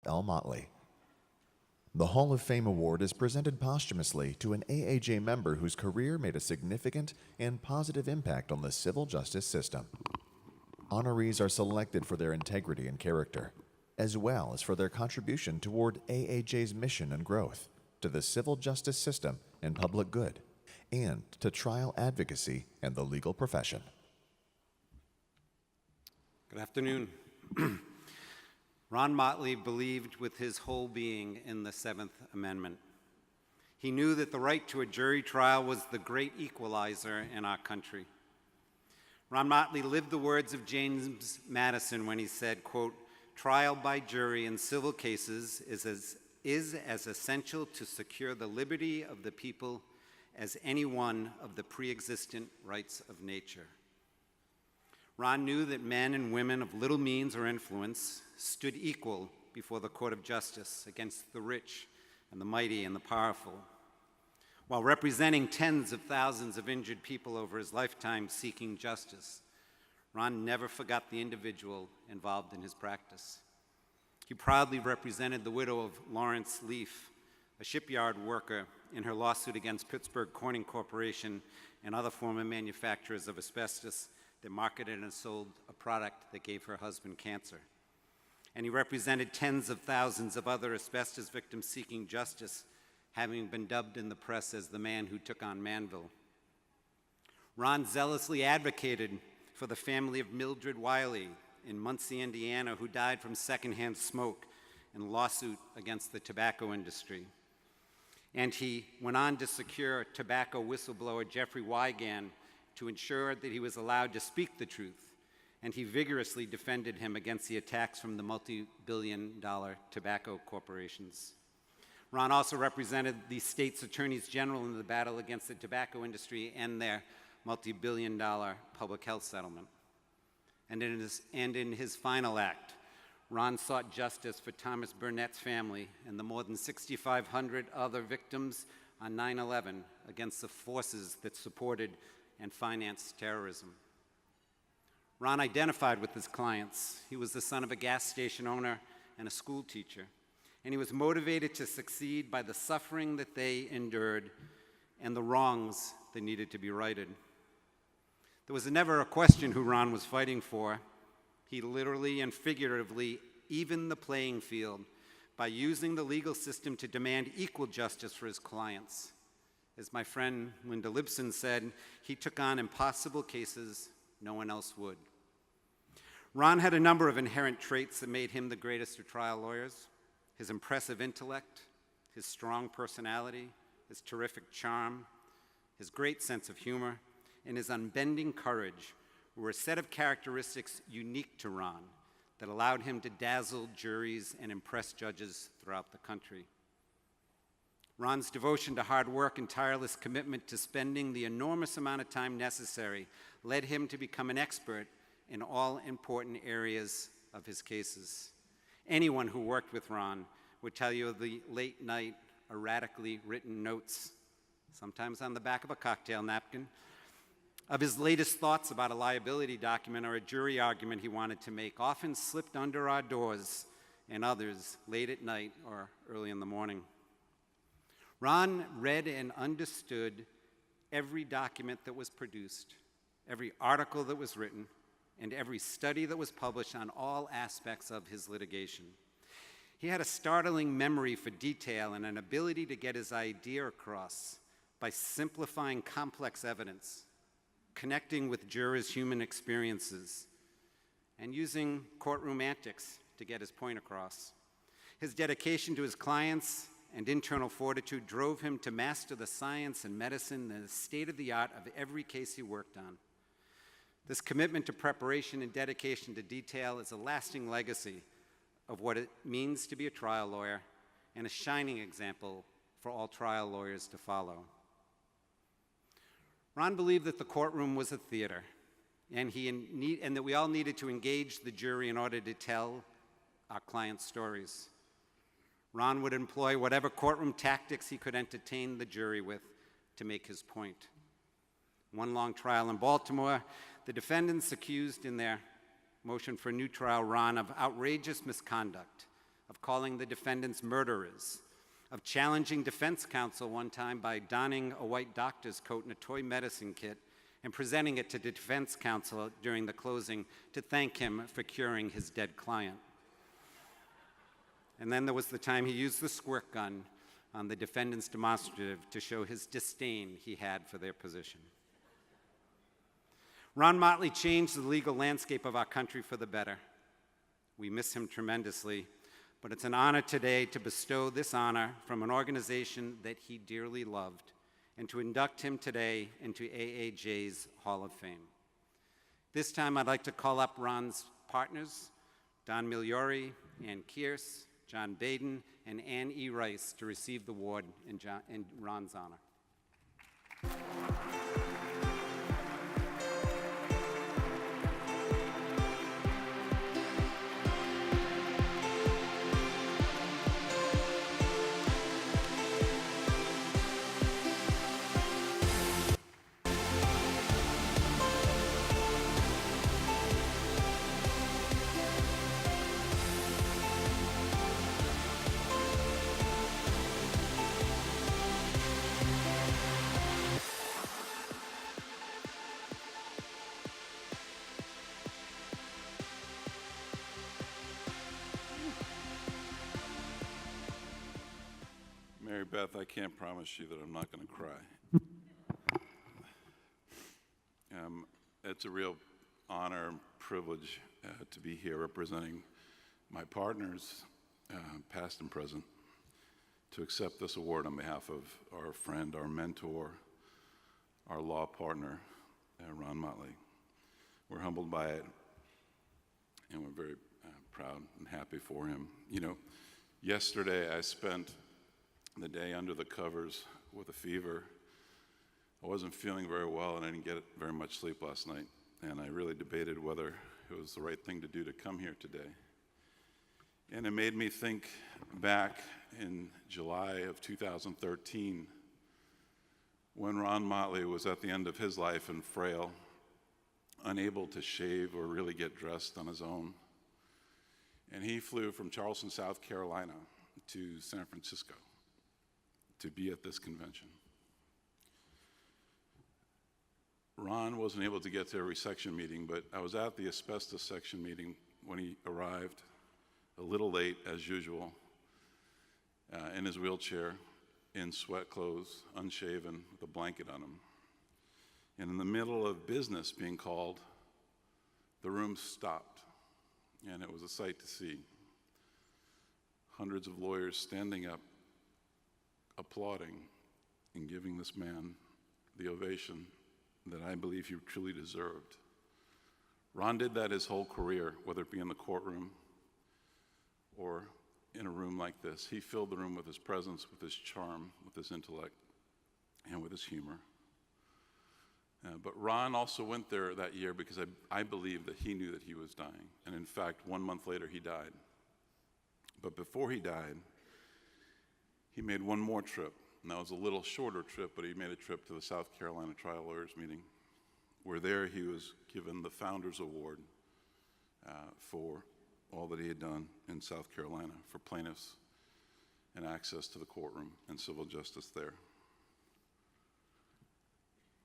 L. Motley. The Hall of Fame Award is presented posthumously to an AAJ member whose career made a significant and positive impact on the civil justice system. Honorees are selected for their integrity and character, as well as for their contribution toward AAJ's mission and growth, to the civil justice system and public good, and to trial advocacy and the legal profession. Good afternoon. Ron Motley believed with his whole being in the Seventh Amendment. He knew that the right to a jury trial was the great equalizer in our country. Ron Motley lived the words of James Madison when he said, quote, "Trial by jury in civil cases is as essential to secure the liberty of the people as any one of the pre-existent rights of nature." Ron knew that men and women of little means or influence stood equal before the court of justice against the rich and the mighty and the powerful. While representing tens of thousands of injured people over his lifetime seeking justice, Ron never forgot the individual involved in his practice. He proudly represented the widow of Lawrence Leaf, a shipyard worker, in her lawsuit against Pittsburgh Corning Corporation and other former manufacturers of asbestos that marketed and sold a product that gave her husband cancer. And he represented tens of thousands of other asbestos victims seeking justice, having been dubbed in the press as the man who took on Manville. Ron zealously advocated for the family of Mildred Wiley in Muncie, Indiana, who died from secondhand smoke in a lawsuit against the tobacco industry. And he went on to secure tobacco whistleblower Jeffrey Wigand to ensure that he was allowed to speak the truth, and he vigorously defended him against the attacks from the multi-billion-dollar tobacco corporations. Ron also represented the state's attorneys general in the battle against the tobacco industry and their multi-billion-dollar public health settlement. And in his final act, Ron sought justice for Thomas Burnett's family and the more than 6,500 other victims on 9/11 against the forces that supported and financed terrorism. Ron identified with his clients. He was the son of a gas station owner and a school teacher, and he was motivated to succeed by the suffering that they endured and the wrongs that needed to be righted. There was never a question who Ron was fighting for. He literally and figuratively evened the playing field by using the legal system to demand equal justice for his clients. As my friend Linda Libson said, he took on impossible cases no one else would. Ron had a number of inherent traits that made him the greatest of trial lawyers: his impressive intellect, his strong personality, his terrific charm, his great sense of humor, and his unbending courage were a set of characteristics unique to Ron that allowed him to dazzle juries and impress judges throughout the country. Ron's devotion to hard work and tireless commitment to spending the enormous amount of time necessary led him to become an expert in all important areas of his cases. Anyone who worked with Ron would tell you of the late-night, erratically written notes, sometimes on the back of a cocktail napkin, of his latest thoughts about a liability document or a jury argument he wanted to make, often slipped under our doors, and others late at night or early in the morning. Ron read and understood every document that was produced, every article that was written, and every study that was published on all aspects of his litigation. He had a startling memory for detail and an ability to get his idea across by simplifying complex evidence, connecting with jurors' human experiences, and using courtroom antics to get his point across. His dedication to his clients and internal fortitude drove him to master the science and medicine and the state-of-the-art of every case he worked on. This commitment to preparation and dedication to detail is a lasting legacy of what it means to be a trial lawyer and a shining example for all trial lawyers to follow. Ron believed that the courtroom was a theater, and that we all needed to engage the jury in order to tell our clients' stories. Ron would employ whatever courtroom tactics he could entertain the jury with to make his point. One long trial in Baltimore, the defendants accused in their motion for a new trial Ron of outrageous misconduct, of calling the defendants murderers, of challenging defense counsel one time by donning a white doctor's coat and a toy medicine kit and presenting it to the defense counsel during the closing to thank him for curing his dead client. And then there was the time he used the squirt gun on the defendant's demonstrative to show his disdain he had for their position. Ron Motley changed the legal landscape of our country for the better. We miss him tremendously, but it's an honor today to bestow this honor from an organization that he dearly loved and to induct him today into AAJ's Hall of Fame. This time I'd like to call up Ron's partners, Don Migliori, Ann Kearse, John Baden, and Ann E. Rice to receive the award in Ron's honor. Mary Beth, I can't promise you that I'm not going to cry. It's a real honor and privilege to be here representing my partners, past and present, to accept this award on behalf of our friend, our mentor, our law partner, Ron Motley. We're humbled by it, and we're very proud and happy for him. You know, yesterday I spent the day under the covers with a fever. I wasn't feeling very well, and I didn't get very much sleep last night, and I really debated whether it was the right thing to do to come here today. And it made me think back in July of 2013 when Ron Motley was at the end of his life and frail, unable to shave or really get dressed on his own. And he flew from Charleston, South Carolina to San Francisco to be at this convention. Ron wasn't able to get to every section meeting, but I was at the asbestos section meeting when he arrived, a little late as usual, in his wheelchair, in sweat clothes, unshaven, with a blanket on him. And in the middle of business being called, the room stopped, and it was a sight to see. Hundreds of lawyers standing up, applauding and giving this man the ovation that I believe he truly deserved. Ron did that his whole career, whether it be in the courtroom or in a room like this. He filled the room with his presence, with his charm, with his intellect, and with his humor. But Ron also went there that year because I believe that he knew that he was dying. And in fact, 1 month later, he died. But before he died, he made one more trip. And that was a little shorter trip, but he made a trip to the South Carolina Trial Lawyers meeting, where there he was given the Founders Award for all that he had done in South Carolina for plaintiffs and access to the courtroom and civil justice there.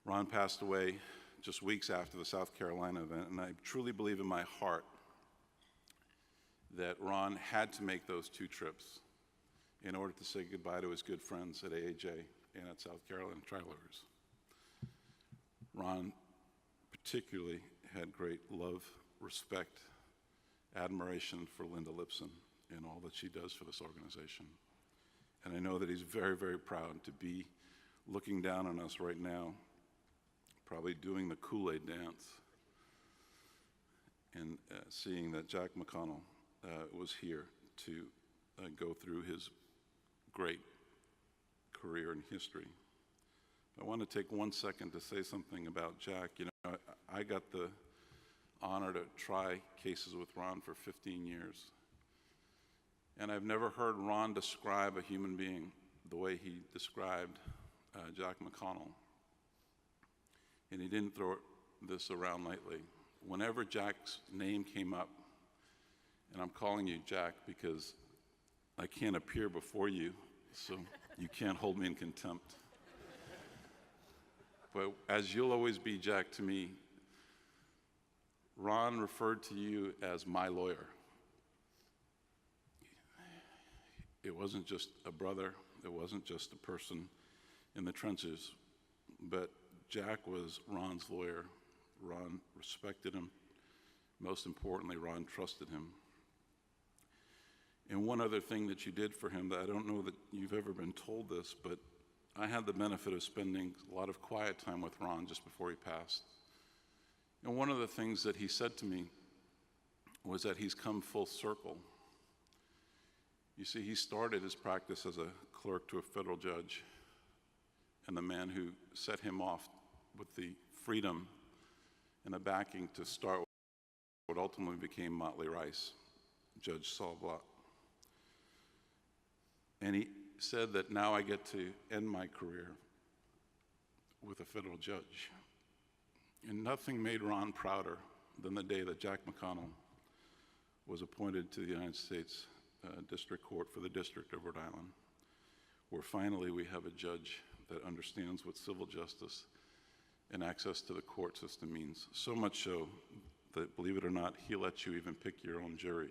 Ron passed away just weeks after the South Carolina event, and I truly believe in my heart that Ron had to make those two trips in order to say goodbye to his good friends at AAJ and at South Carolina Trial Lawyers. Ron particularly had great love, respect, admiration for Linda Lipson and all that she does for this organization. And I know that he's very, very proud to be looking down on us right now, probably doing the Kool-Aid dance, and seeing that Jack McConnell was here to go through his great career and history. I want to take 1 second to say something about Jack. You know, I got the honor to try cases with Ron for 15 years. And I've never heard Ron describe a human being the way he described Jack McConnell. And he didn't throw this around lightly. Whenever Jack's name came up, and I'm calling you Jack because I can't appear before you, so you can't hold me in contempt. But as you'll always be, Jack, to me, Ron referred to you as my lawyer. It wasn't just a brother, it wasn't just a person in the trenches, but Jack was Ron's lawyer. Ron respected him. Most importantly, Ron trusted him. And one other thing that you did for him that I don't know that you've ever been told this, but I had the benefit of spending a lot of quiet time with Ron just before he passed. And one of the things that he said to me was that he's come full circle. You see, he started his practice as a clerk to a federal judge, and the man who set him off with the freedom and the backing to start what ultimately became Motley Rice, Judge Saul Blott. And he said that now I get to end my career with a federal judge. And nothing made Ron prouder than the day that Jack McConnell was appointed to the United States District Court for the District of Rhode Island, where finally we have a judge that understands what civil justice and access to the court system means. So much so that, believe it or not, he lets you even pick your own jury.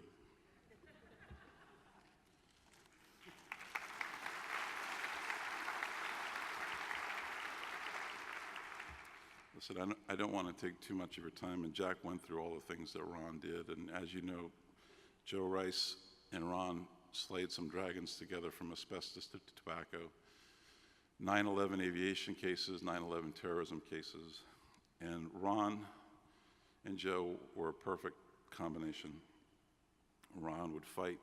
Listen, I don't want to take too much of your time, and Jack went through all the things that Ron did, and as you know, Joe Rice and Ron slayed some dragons together from asbestos to tobacco, 9/11 aviation cases, 9/11 terrorism cases, and Ron and Joe were a perfect combination. Ron would fight,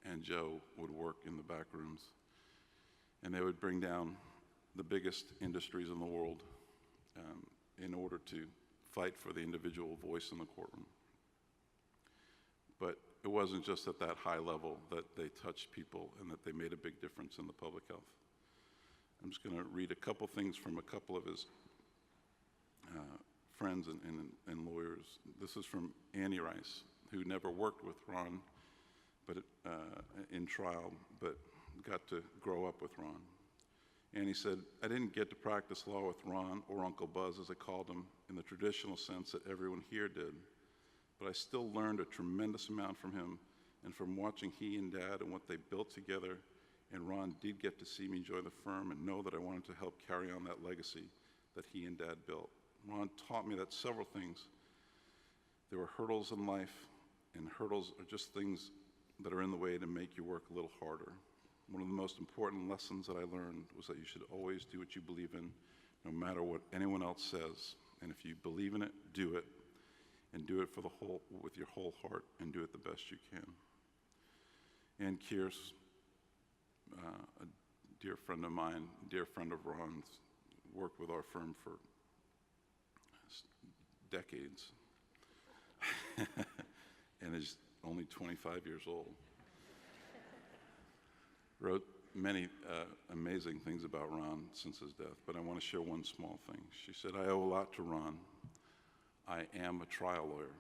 and Joe would work in the back rooms, and they would bring down the biggest industries in the world in order to fight for the individual voice in the courtroom. But it wasn't just at that high level that they touched people and that they made a big difference in the public health. I'm just going to read a couple things from a couple of his friends and lawyers. This is from Annie Rice, who never worked with Ron but in trial, but got to grow up with Ron. Annie said, "I didn't get to practice law with Ron, or Uncle Buzz as I called him, in the traditional sense that everyone here did. But I still learned a tremendous amount from him and from watching he and Dad and what they built together. And Ron did get to see me join the firm and know that I wanted to help carry on that legacy that he and Dad built. Ron taught me that several things. There were hurdles in life, and hurdles are just things that are in the way to make you work a little harder. One of the most important lessons that I learned was that you should always do what you believe in, no matter what anyone else says. And if you believe in it, do it. And do it with your whole heart, and do it the best you can." Ann Kearse, a dear friend of mine, dear friend of Ron's, worked with our firm for decades and is only 25 years old. Wrote many amazing things about Ron since his death, but I want to share one small thing. She said, "I owe a lot to Ron. I am a trial lawyer.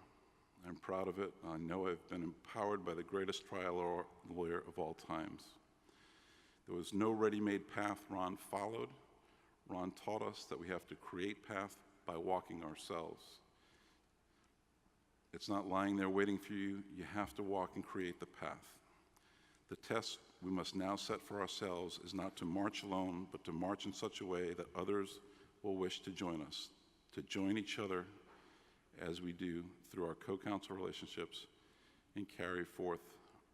I'm proud of it. I know I've been empowered by the greatest trial lawyer of all times. There was no ready-made path Ron followed. Ron taught us that we have to create path by walking ourselves. It's not lying there waiting for you. You have to walk and create the path. The test we must now set for ourselves is not to march alone, but to march in such a way that others will wish to join us, to join each other as we do through our co-counsel relationships and carry forth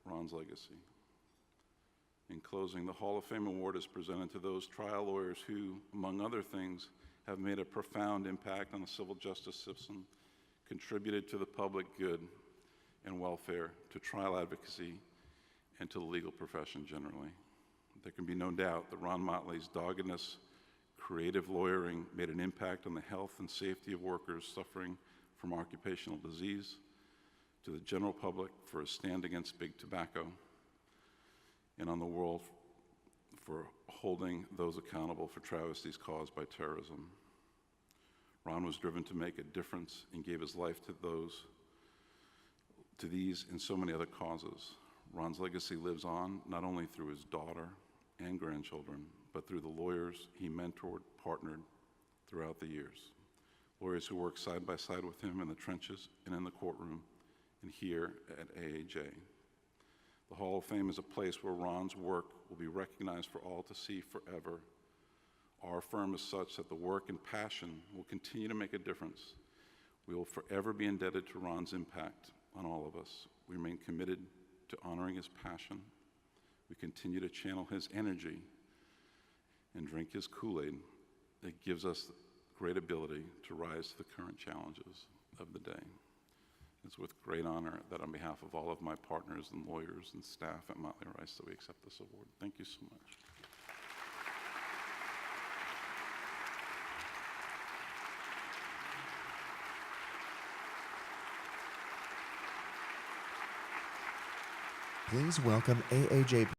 Ron's legacy." In closing, the Hall of Fame Award is presented to those trial lawyers who, among other things, have made a profound impact on the civil justice system, contributed to the public good and welfare, to trial advocacy, and to the legal profession generally. There can be no doubt that Ron Motley's doggedness, creative lawyering made an impact on the health and safety of workers suffering from occupational disease, to the general public for his stand against big tobacco, and on the world for holding those accountable for travesties caused by terrorism. Ron was driven to make a difference and gave his life to these and so many other causes. Ron's legacy lives on not only through his daughter and grandchildren, but through the lawyers he mentored, partnered throughout the years. Lawyers who work side by side with him in the trenches and in the courtroom and here at AAJ. The Hall of Fame is a place where Ron's work will be recognized for all to see forever. Our firm is such that the work and passion will continue to make a difference. We will forever be indebted to Ron's impact on all of us. We remain committed to honoring his passion. We continue to channel his energy and drink his Kool-Aid that gives us great ability to rise to the current challenges of the day. It's with great honor that on behalf of all of my partners and lawyers and staff at Motley Rice that we accept this award. Thank you so much. Please welcome AAJ